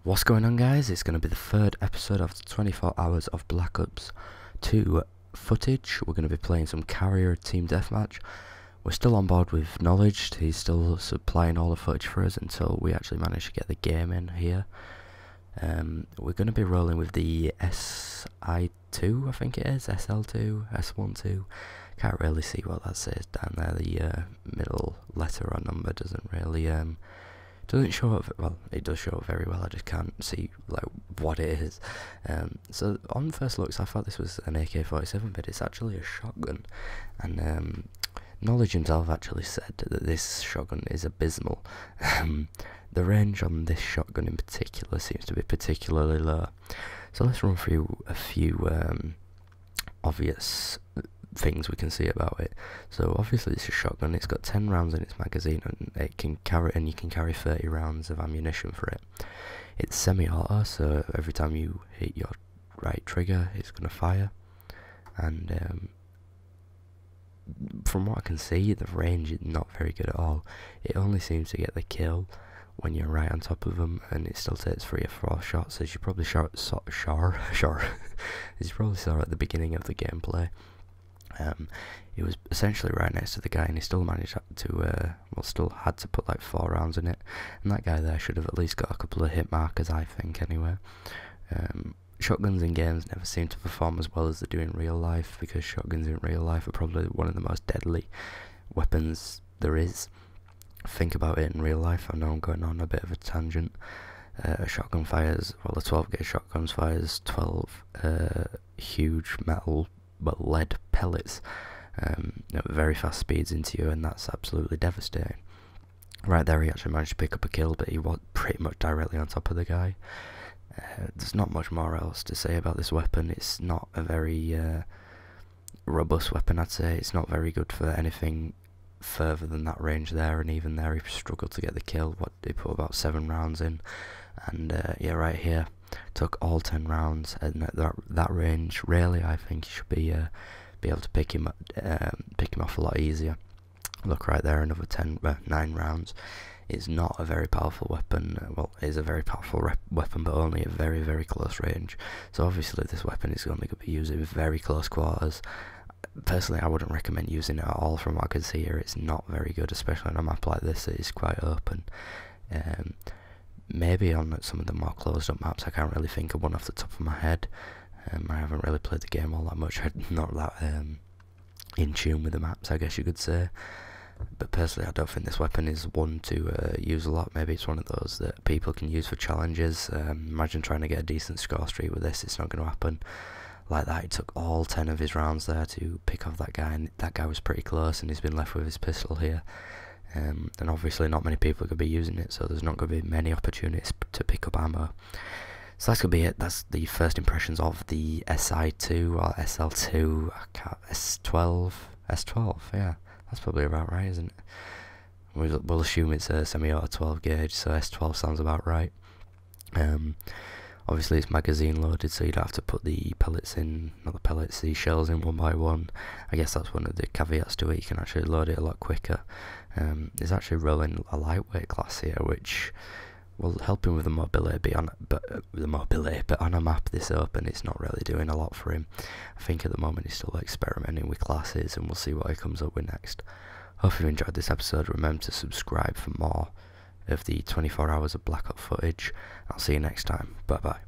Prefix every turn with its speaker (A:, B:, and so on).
A: What's going on, guys? It's going to be the third episode of 24 hours of Black Ops 2 footage. We're going to be playing some carrier team deathmatch. We're still on board with Knowledge. He's still supplying all the footage for us until we actually manage to get the game in here. We're going to be rolling with the SI2, I think it is, SL2, S12. Can't really see what that says down there. The middle letter or number doesn't really doesn't show up. Well, it does show up very well. I just can't see like what it is. So on first looks, I thought this was an AK-47, but it's actually a shotgun. And Knowledge himself actually said that this shotgun is abysmal. The range on this shotgun in particular seems to be particularly low. So let's run through a few obvious things we can see about it. So obviously it's a shotgun. It's got 10 rounds in its magazine, and you can carry 30 rounds of ammunition for it. It's semi-auto, so every time you hit your right trigger, it's going to fire. And from what I can see, the range is not very good at all. It only seems to get the kill when you're right on top of them, and it still takes 3 or 4 shots, as you probably as you probably saw at the beginning of the gameplay. He was essentially right next to the guy, and he still managed to, still had to put like 4 rounds in it, and that guy there should have at least got a couple of hit markers, I think, anyway. Shotguns in games never seem to perform as well as they do in real life, because shotguns in real life are probably one of the most deadly weapons there is. Think about it in real life. I know I'm going on a bit of a tangent. A shotgun fires, a 12 gauge shotgun fires 12 huge metal, lead pellets at very fast speeds into you, and that's absolutely devastating. Right there, he actually managed to pick up a kill, but he was pretty much directly on top of the guy. There's not much more else to say about this weapon. It's not a very robust weapon, I'd say. It's not very good for anything further than that range there, and even there he struggled to get the kill. He put about 7 rounds in, and yeah, right here took all 10 rounds, and at that range, really, I think you should be able to pick him off a lot easier. Look right there, another 9 rounds. It's not a very powerful weapon. Well, it is a very powerful weapon, but only at very, very close range. So obviously this weapon is only going to be used in very close quarters. Personally, I wouldn't recommend using it at all. From what I can see here, it's not very good, especially on a map like this. It is quite open. Maybe on some of the more closed up maps, I can't really think of one off the top of my head. I haven't really played the game all that much. I'm not that in tune with the maps, I guess you could say. But personally, I don't think this weapon is one to use a lot. Maybe it's one of those that people can use for challenges. Imagine trying to get a decent score streak with this. It's not going to happen like that. He took all 10 of his rounds there to pick off that guy, and that guy was pretty close, and he's been left with his pistol here. And obviously not many people are going to be using it, so there's not going to be many opportunities to pick up ammo. So that's going to be it. That's the first impressions of the SI2 or SL2, S12, yeah. That's probably about right, isn't it? We'll assume it's a semi-auto 12 gauge, so S12 sounds about right. Obviously it's magazine loaded, so you don't have to put the pellets in, not the pellets, the shells in one by one. I guess that's one of the caveats to it. You can actually load it a lot quicker. It's actually rolling a lightweight class here, which will help him with the mobility, but on a map this open, it's not really doing a lot for him. I think at the moment he's still experimenting with classes, and we'll see what he comes up with next. Hope you enjoyed this episode. Remember to subscribe for more of the 24 hours of Black Ops footage. I'll see you next time. Bye bye.